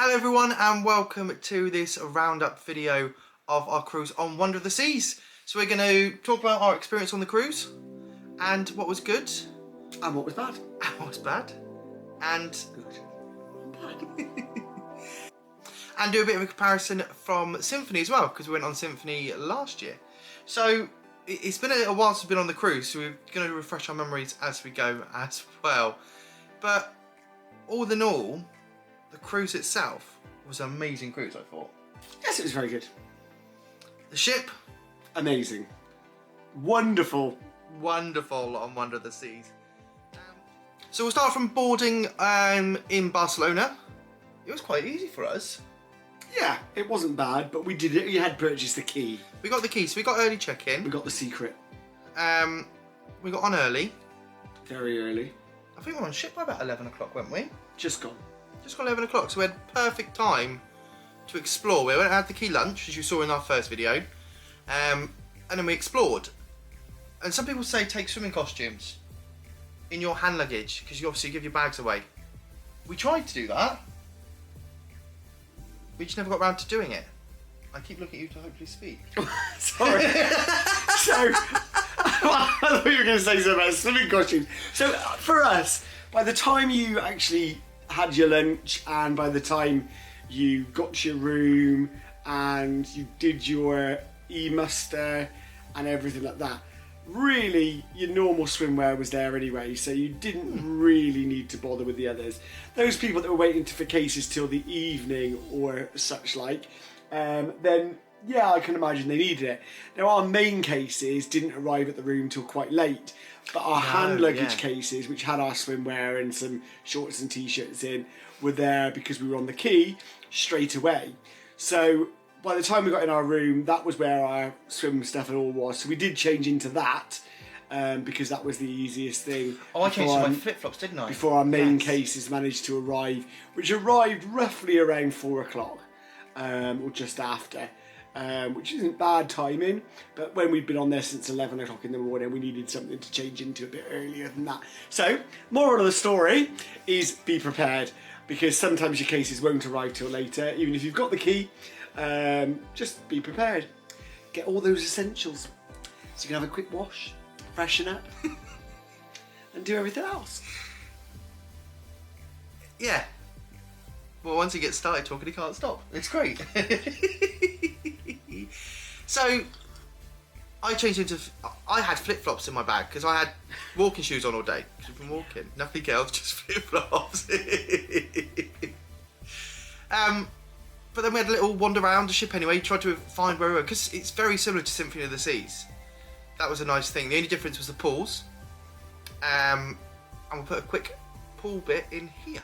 Hello everyone and welcome to this roundup video of our cruise on Wonder of the Seas. So we're going to talk about our experience on the cruise and what was good. And what was bad. And what was bad. And good. And bad. And do a bit of a comparison from Symphony as well, because we went on Symphony last year. So it's been a little while since we've been on the cruise, so we're going to refresh our memories as we go as well. But all in all, the cruise itself was an amazing cruise, I thought. Yes, it was very good. The ship? Amazing. Wonderful. Wonderful on Wonder of the Seas. So we'll start from boarding in Barcelona. It was quite easy for us. Yeah, it wasn't bad, but we did it. You had purchased the key. We got the key, so we got early check-in. We got the secret. We got on early. Very early. I think we were on ship by about 11 o'clock, weren't we? Just gone. Just got 11 o'clock, so we had perfect time to explore. We went and had the key lunch, as you saw in our first video, and then we explored. And some people say take swimming costumes in your hand luggage, because you obviously give your bags away. We tried to do that. We just never got around to doing it. I keep looking at you to hopefully speak. Sorry. So, I thought you were going to say something about swimming costumes. So, for us, by the time you actually had your lunch and by the time you got to your room and you did your e-muster and everything like that, really your normal swimwear was there anyway, so you didn't really need to bother with the others. Those people that were waiting for cases till the evening or such like, then yeah, I can imagine they needed it. Now our main cases didn't arrive at the room till quite late, but our hand luggage cases, which had our swimwear and some shorts and t-shirts in, were there because we were on the quay straight away. So by the time we got in our room, that was where our swim stuff and all was. So we did change into that because that was the easiest thing. Oh, I changed to my flip-flops, didn't I? Before our main cases managed to arrive, which arrived roughly around 4 o'clock or just after. Which isn't bad timing, but when we'd been on there since 11 o'clock in the morning, we needed something to change into a bit earlier than that. So, moral of the story is be prepared, because sometimes your cases won't arrive till later, even if you've got the key. Just be prepared. Get all those essentials, so you can have a quick wash, freshen up, and do everything else. Yeah. Well, once he gets started talking, he can't stop. It's great. So, I changed into... I had flip-flops in my bag because I had walking shoes on all day. Because we've been walking. Nothing else, just flip-flops. But then we had a little wander around the ship anyway. Tried to find where we were. Because it's very similar to Symphony of the Seas. That was a nice thing. The only difference was the pools. And we'll put a quick pool bit in here.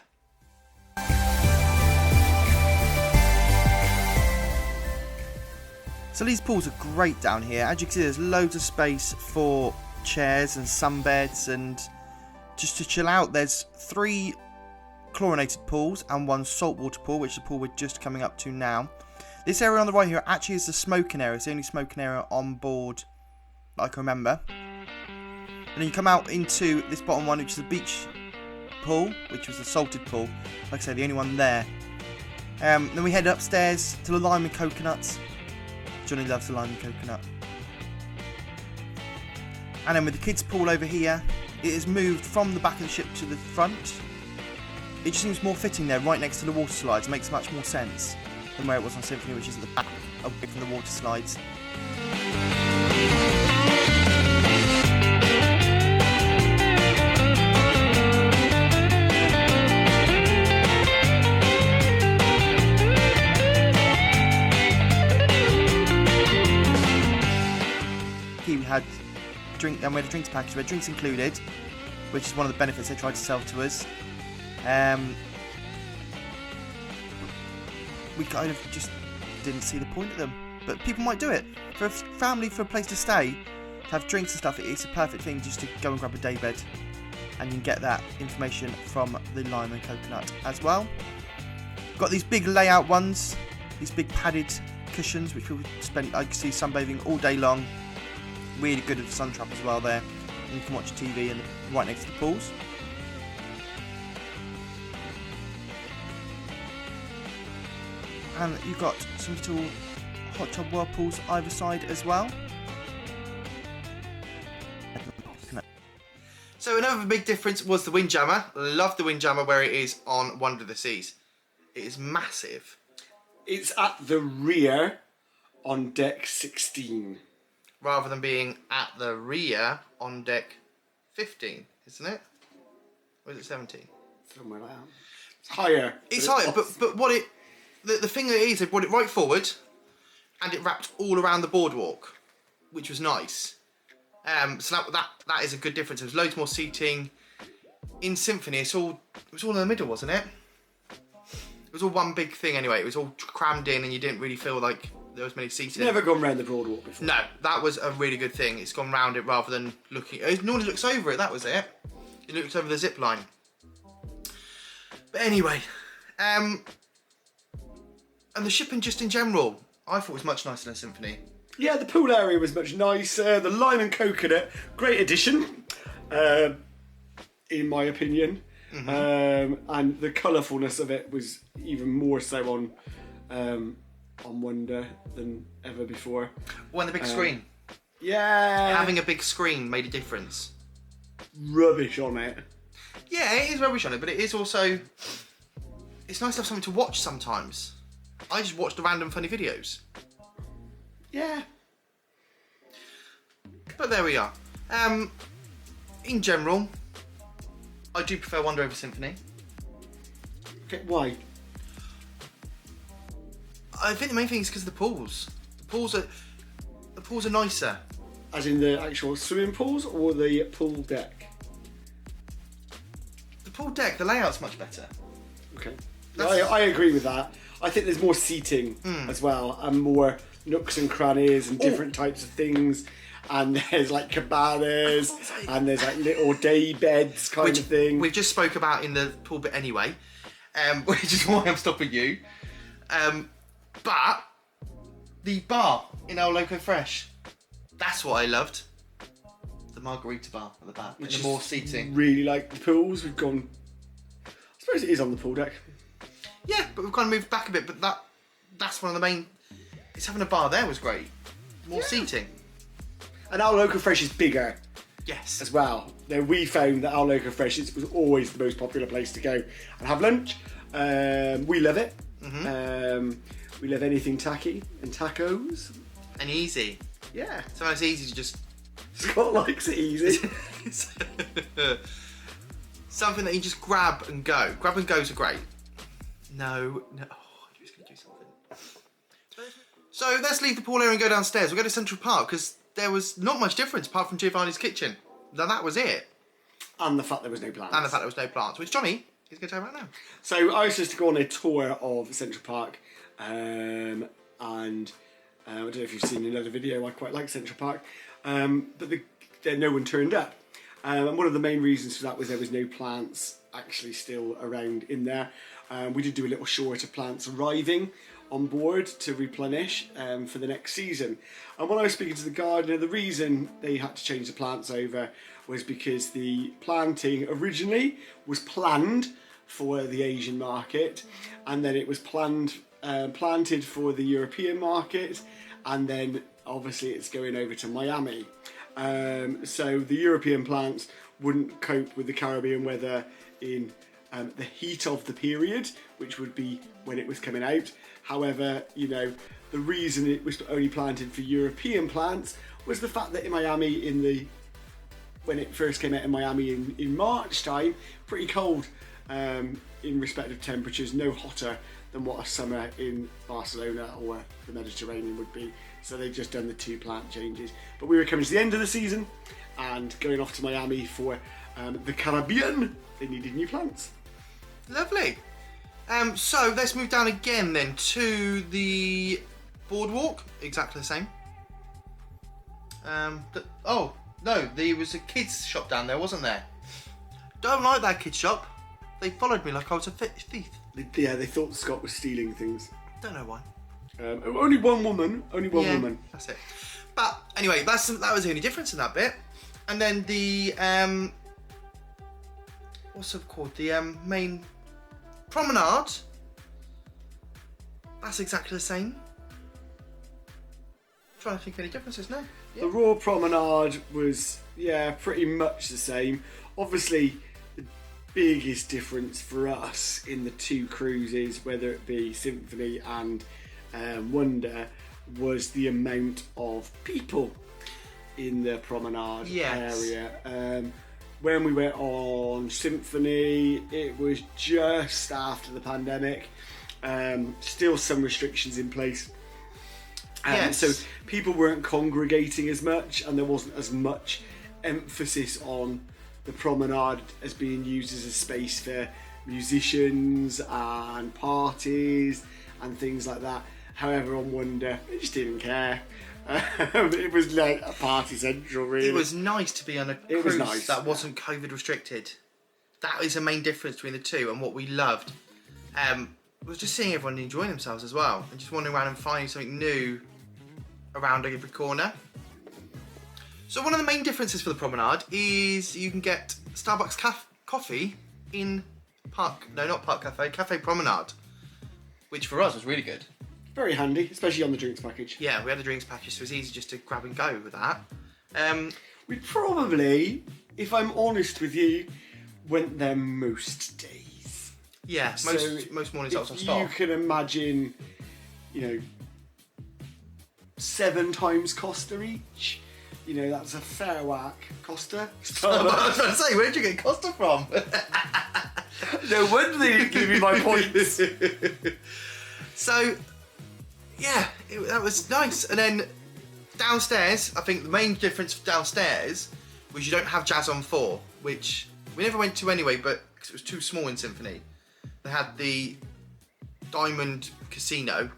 So these pools are great down here. As you can see, there's loads of space for chairs and sunbeds, and just to chill out. There's 3 chlorinated pools and 1 saltwater pool, which is the pool we're just coming up to now. This area on the right here actually is the smoking area. It's the only smoking area on board that I can remember. And then you come out into this bottom one, which is the beach pool, which was the salted pool. Like I say, the only one there. Then we head upstairs to the lime and coconuts. Johnny loves the lime and coconut. And then with the kids' pool over here, it has moved from the back of the ship to the front. It just seems more fitting there, right next to the water slides. It makes much more sense than where it was on Symphony, which is at the back, away from the water slides. We had we had a drinks package. We had drinks included, which is one of the benefits they tried to sell to us. We kind of just didn't see the point of them, but people might do it for a family, for a place to stay, to have drinks and stuff. It's a perfect thing just to go and grab a daybed, and you can get that information from the lime and coconut as well. Got these big layout ones, these big padded cushions, which people spend, I can see, sunbathing all day long. Really good at the sun trap as well there. And you can watch TV and right next to the pools. and you've got some little hot tub whirlpools either side as well. So another big difference was the windjammer. Love the windjammer where it is on Wonder of the Seas. It is massive. It's at the rear on deck 16. Rather than being at the rear on deck 15, isn't it? Or is it 17? Somewhere like that. It's higher. It's higher, but what it... The thing that it is, they brought it right forward and it wrapped all around the boardwalk, which was nice. So that is a good difference. There's loads more seating. In Symphony, it was all in the middle, wasn't it? It was all one big thing anyway. It was all crammed in and you didn't really feel like there was many seats. Never gone round the boardwalk before. No, that was a really good thing. It's gone round it rather than looking... It normally looks over it, that was it. It looks over the zip line. But anyway, and the shipping just in general, I thought was much nicer than Symphony. Yeah, the pool area was much nicer. The lime and coconut, great addition, in my opinion. And the colourfulness of it was even more so on Wonder than ever before. Oh, and the big screen. Yeah. Having a big screen made a difference. Rubbish on it. Yeah, it is rubbish on it, but it is also... It's nice to have something to watch sometimes. I just watch the random funny videos. Yeah. But there we are. In general, I do prefer Wonder over Symphony. Okay, why? I think the main thing is because of the pools. The pools are nicer. As in the actual swimming pools or the pool deck? The pool deck, the layout's much better. Okay. I agree with that. I think there's more seating as well, and more nooks and crannies and different types of things. And there's like cabanas, and there's like little day beds kind of thing. We've just spoke about in the pool bit anyway, which is why I'm stopping you. But the bar in El Loco Fresh, that's what I loved. The margarita bar at the back, with the more seating. Really like the pools. We've gone. I suppose it is on the pool deck. Yeah, but we've kind of moved back a bit. But that's one of the main. It's having a bar there was great. More seating. And our Local Fresh is bigger. Yes. As well. Now, we found that our Local Fresh was always the most popular place to go and have lunch. We love it. We love anything tacky and tacos. And easy. Yeah. Sometimes it's easy to just... Scott likes it easy. Something that you just grab and go. Grab and goes are great. No. Oh, I was going to do something. So let's leave the pool area and go downstairs. We'll go to Central Park because there was not much difference apart from Giovanni's kitchen. Now that was it. And the fact there was no plants. And the fact there was no plants, which Johnny is going to tell you about now. So I was just to go on a tour of Central Park, and I don't know if you've seen another video. I quite like Central Park, but no one turned up. And one of the main reasons for that was there was no plants actually still around in there. We did do a little short of plants arriving on board to replenish for the next season. And when I was speaking to the gardener, the reason they had to change the plants over was because the planting originally was planned for the Asian market, and then it was planted for the European market, and then obviously it's going over to Miami. So the European plants wouldn't cope with the Caribbean weather in the heat of the period, which would be when it was coming out. However, you know, the reason it was only planted for European plants was the fact that in Miami, when it first came out in Miami in March time, pretty cold in respect of temperatures, no hotter than what a summer in Barcelona or the Mediterranean would be. So they've just done the 2 plant changes. But we were coming to the end of the season and going off to Miami for the Caribbean. They needed new plants. Lovely. So let's move down again then to the boardwalk. Exactly the same. Oh, no, there was a kids shop down there, wasn't there? Don't like that kids shop. They followed me like I was a thief. Yeah, they thought Scott was stealing things. Don't know why. Only one woman. Woman. That's it. But anyway, that was the only difference in that bit. And then the what's it called? The main promenade. That's exactly the same. Trying to think of any differences now. The Royal Promenade was, pretty much the same. Obviously, the biggest difference for us in the two cruises, whether it be Symphony and Wonder, was the amount of people in the promenade area. When we went on Symphony, it was just after the pandemic. Still some restrictions in place. So people weren't congregating as much, and there wasn't as much emphasis on the promenade as being used as a space for musicians and parties and things like that. However, on Wonder, they just didn't care. It was like a party central, really. It was nice to be on a cruise that wasn't COVID restricted. That is the main difference between the two, and what we loved was just seeing everyone enjoying themselves as well, and just wandering around and finding something new around every corner. So one of the main differences for the promenade is you can get Starbucks coffee in Cafe Promenade, which for us was really good. Very handy, especially on the drinks package. Yeah, we had the drinks package, so it was easy just to grab and go with that. We probably, if I'm honest with you, went there most days. Yeah, most mornings I was on stop. You can imagine, 7 times Costa each. That's a fair whack. Costa? I was about to say, where did you get Costa from? No wonder they didn't give me my points. So, that was nice. And then downstairs, I think the main difference downstairs was you don't have Jazz on 4, which we never went to anyway, but because it was too small in Symphony. They had the Diamond Casino.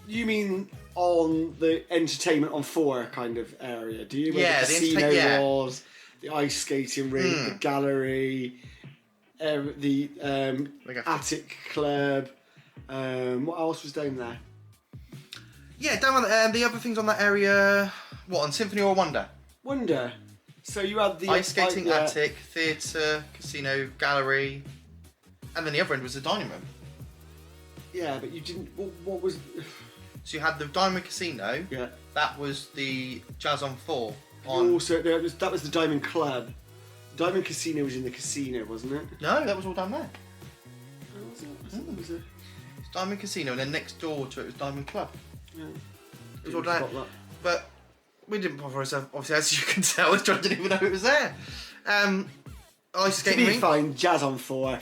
You mean on the entertainment on 4 kind of area, do you? Yeah, the casino yeah. was, the ice skating rink, the gallery, the attic club. What else was down there? Yeah, down on the other things on that area. What, on Symphony or Wonder? Wonder. So you had the ice skating, attic, theatre, casino, gallery, and then the other end was the dining room. Yeah, but you didn't. What was? So you had the Diamond Casino. Yeah. That was the Jazz on 4. Also, that was the Diamond Club. Diamond Casino was in the casino, wasn't it? No, that was all down there. Oh, was it? I thought it was It's Diamond Casino, and then next door to it was Diamond Club. Yeah. It was all down. But we didn't bother ourselves. Obviously, as you can tell, I didn't even know it was there. Ice skating rink. Fine. Jazz on 4.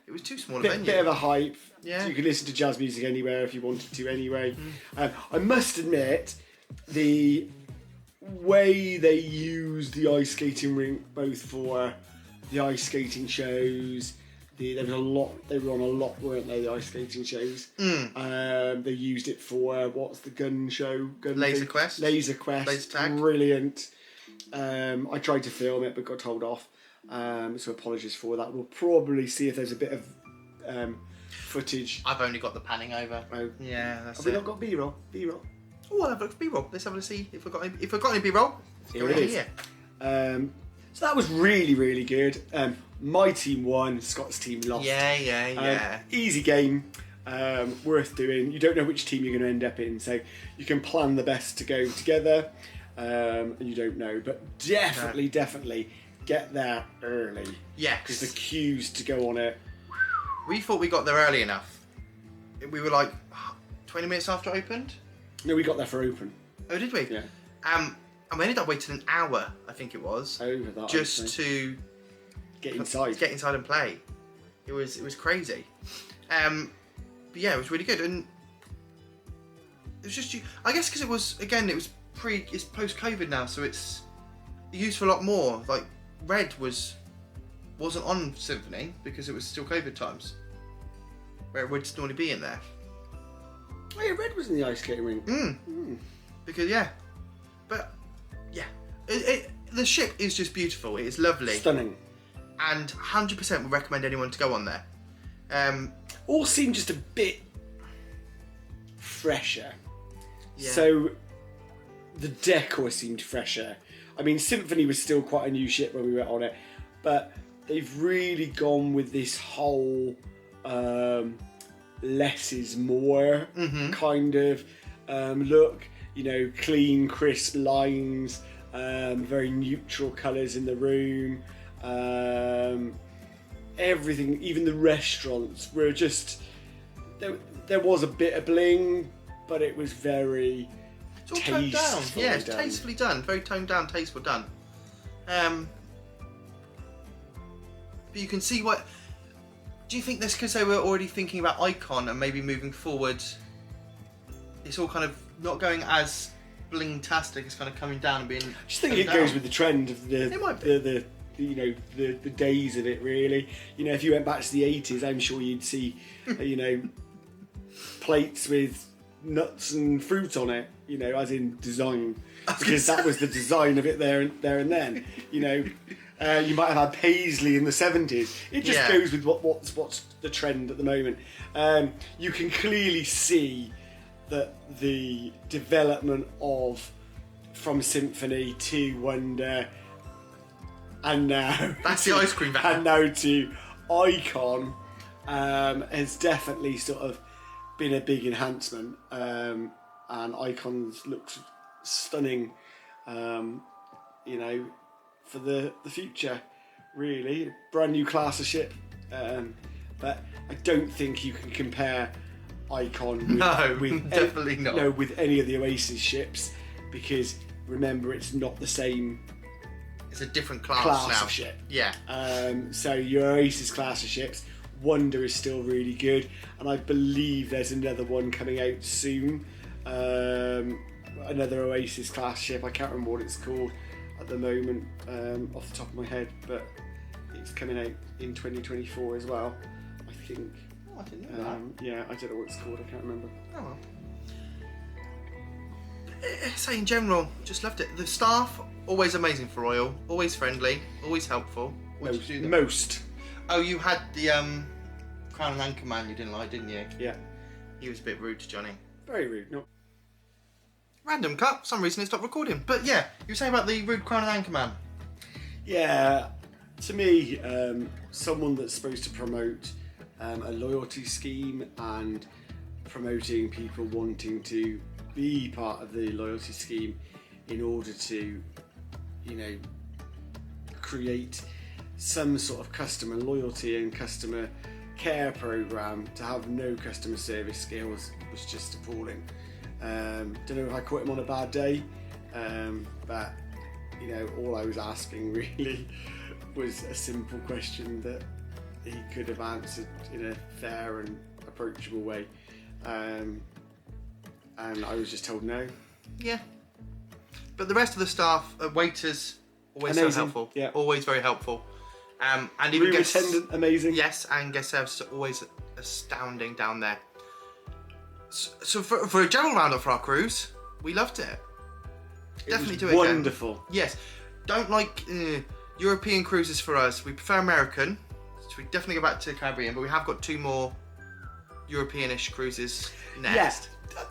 It was too small a venue. Bit of a hype. Yeah. So you could listen to jazz music anywhere if you wanted to anyway. I must admit, the way they used the ice skating rink, both for the ice skating shows, there was a lot, they were on a lot, weren't they, the ice skating shows? They used it for, what's the gun show? Laser Quest. Laser Quest. Laser Tag. Brilliant. I tried to film it but got told off. So apologies for that. We'll probably see if there's a bit of footage. I've only got the panning over. Oh. Yeah, that's Have it. we not got B-roll? B-roll. Oh, I'll have a look at B-roll. Let's have a see if we've got any B-roll. Here it is. So that was really, really good. My team won, Scott's team lost. Yeah. Easy game, worth doing. You don't know which team you're going to end up in, so you can plan the best to go together, and you don't know. But definitely get there early. Yes. Because the queues to go on it. We thought we got there early enough. We were like 20 minutes after it opened. No, we got there for open. Oh, did we? Yeah. And we ended up waiting an hour, I think it was, over that. just to get inside and play. It was crazy. But yeah, it was really good, and it was just, I guess, because it was it's post COVID now, so it's used for a lot more. Like Red wasn't on Symphony because it was still COVID times, where it would normally be in there. Oh yeah, Red was in the ice skating rink. Because the ship is just beautiful. It is lovely, Stunning, and 100% would recommend anyone to go on there. All seemed just a bit fresher. Yeah. So the decor seemed fresher. I mean, Symphony was still quite a new ship when we went on it, but they've really gone with this whole less is more kind of look. You know, clean, crisp lines, very neutral colours in the room. Everything, even the restaurants were just... There was a bit of bling, but it was very... It's all toned down. Yeah, it's tastefully done. Very toned down, tasteful done. But you can see what... Do you think that's because they were already thinking about Icon and maybe moving forward? It's all kind of not going as bling-tastic. It's kind of coming down and being... I just think it goes with the trend of the days of it, really. You know, if you went back to the 80s, I'm sure you'd see, you know, plates with nuts and fruit on it, you know, as in design, because that was the design of it there and then. You know, you might have had paisley in the 70s. It just goes with what's the trend at the moment. You can clearly see that the development of from Symphony to Wonder and now that's the ice cream van, and now to Icon has definitely sort of been a big enhancement, and Icons looks stunning, you know, for the future, really. Brand new class of ship, but I don't think you can compare Icon with definitely not. No, with any of the Oasis ships, because remember, it's not the same. It's a different class now. Of ship. Yeah. So your Oasis class of ships, Wonder is still really good, and I believe there's another one coming out soon. Another Oasis class ship. I can't remember what it's called at the moment, off the top of my head, but it's coming out in 2024 as well, I think. Oh, I didn't know that. Yeah, I don't know what it's called. I can't remember. Oh well. Say in general, just loved it. The staff, always amazing for Royal, always friendly, always helpful. Most. Oh, you had the Crown and Anchor man you didn't like, didn't you? Yeah. He was a bit rude to Johnny. Very rude. No. Random cut. For some reason it stopped recording. But yeah, you were saying about the rude Crown and Anchor man. Yeah. To me, someone that's supposed to promote a loyalty scheme and promoting people wanting to be part of the loyalty scheme in order to, you know, create some sort of customer loyalty and customer care program, to have no customer service skills was just appalling. Don't know if I caught him on a bad day, but you know, all I was asking really was a simple question that he could have answered in a fair and approachable way, and I was just told no. Yeah. But the rest of the staff, waiters, always amazing. So helpful. Yeah. Always very helpful. And even room attendant, amazing. Yes, and guest service always astounding down there. So for a general roundup for our cruise, we loved it. Definitely do it again. Wonderful. Yes. Don't like European cruises for us. We prefer American. So we definitely go back to the Caribbean, but we have got 2 more European-ish cruises next. Yeah.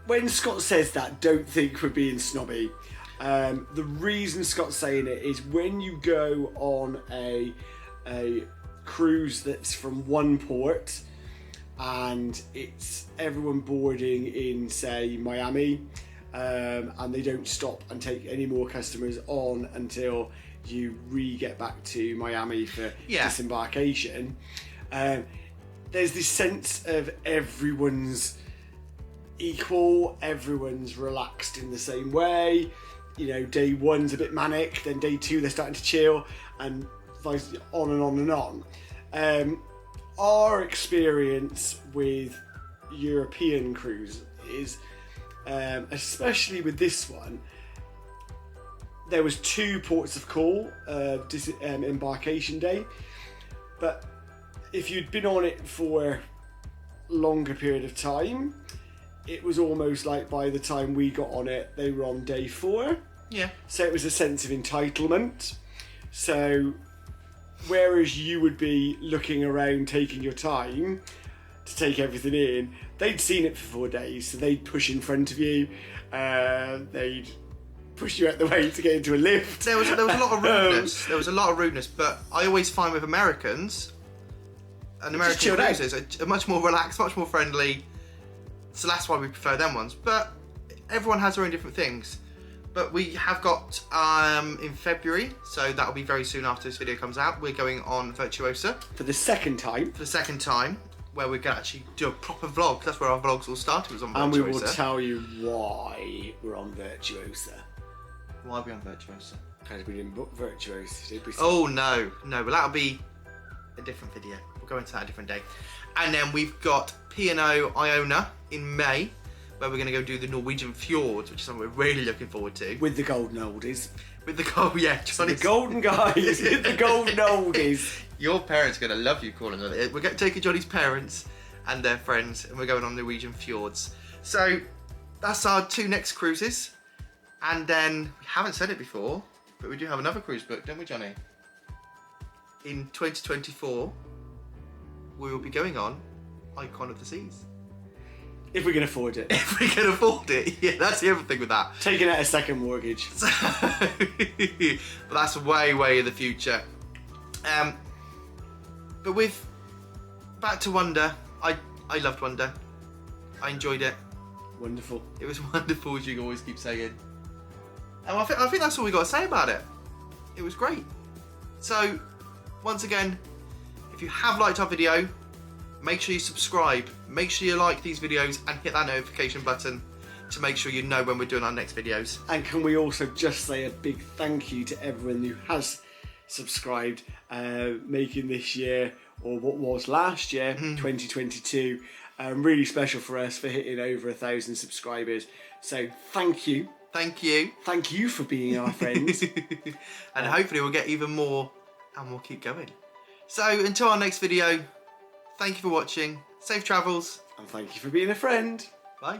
When Scott says that, don't think we're being snobby. The reason Scott's saying it is when you go on a cruise that's from one port and it's everyone boarding in, say, Miami, and they don't stop and take any more customers on until you get back to Miami for disembarkation. There's this sense of everyone's equal, everyone's relaxed in the same way. You know, day 1's a bit manic, then day 2 they're starting to chill, and on and on and on. Our experience with European cruise is, especially with this one, there was 2 ports of call, embarkation day, but if you'd been on it for a longer period of time, it was almost like by the time we got on it, they were on day 4. Yeah. So it was a sense of entitlement. So whereas you would be looking around, taking your time to take everything in, they'd seen it for 4 days, so they'd push in front of you. They'd push you out the way to get into a lift. There was a lot of rudeness. There was a lot of rudeness, but I always find with Americans, and American chilled out. cruises are much more relaxed, much more friendly. So that's why we prefer them ones. But everyone has their own different things. But we have got in February, so that'll be very soon after this video comes out. We're going on Virtuosa For the second time. where we're going to actually do a proper vlog. That's where our vlogs all started, was on Virtuosa. And we will tell you why we're on Virtuosa. Why are we on Virtuosa? Because we didn't book Virtuosa, did we? Oh no, well that'll be a different video. We'll go into that a different day. And then we've got P&O Iona in May, where we're going to go do the Norwegian fjords, which is something we're really looking forward to. With the golden oldies. With the gold, yeah. The golden guys, the golden oldies. Your parents are going to love you calling them it. We're taking Johnny's parents and their friends, and we're going on Norwegian fjords. So that's our 2 next cruises. And then, we haven't said it before, but we do have another cruise booked, don't we, Johnny? In 2024, we will be going on Icon of the Seas. If we can afford it. If we can afford it, yeah, that's the other thing with that. Taking out a second mortgage. But that's way, way in the future. But with back to Wonder, I loved Wonder. I enjoyed it. Wonderful. It was wonderful, as you always keep saying. And I think that's all we got to say about it. It was great. So, once again, if you have liked our video, make sure you subscribe. Make sure you like these videos and hit that notification button to make sure you know when we're doing our next videos. And can we also just say a big thank you to everyone who has subscribed, making this year, or what was last year, 2022, really special for us for hitting over 1,000 subscribers. So thank you. Thank you. Thank you for being our friends. And hopefully we'll get even more and we'll keep going. So until our next video, thank you for watching. Safe travels. And thank you for being a friend. Bye.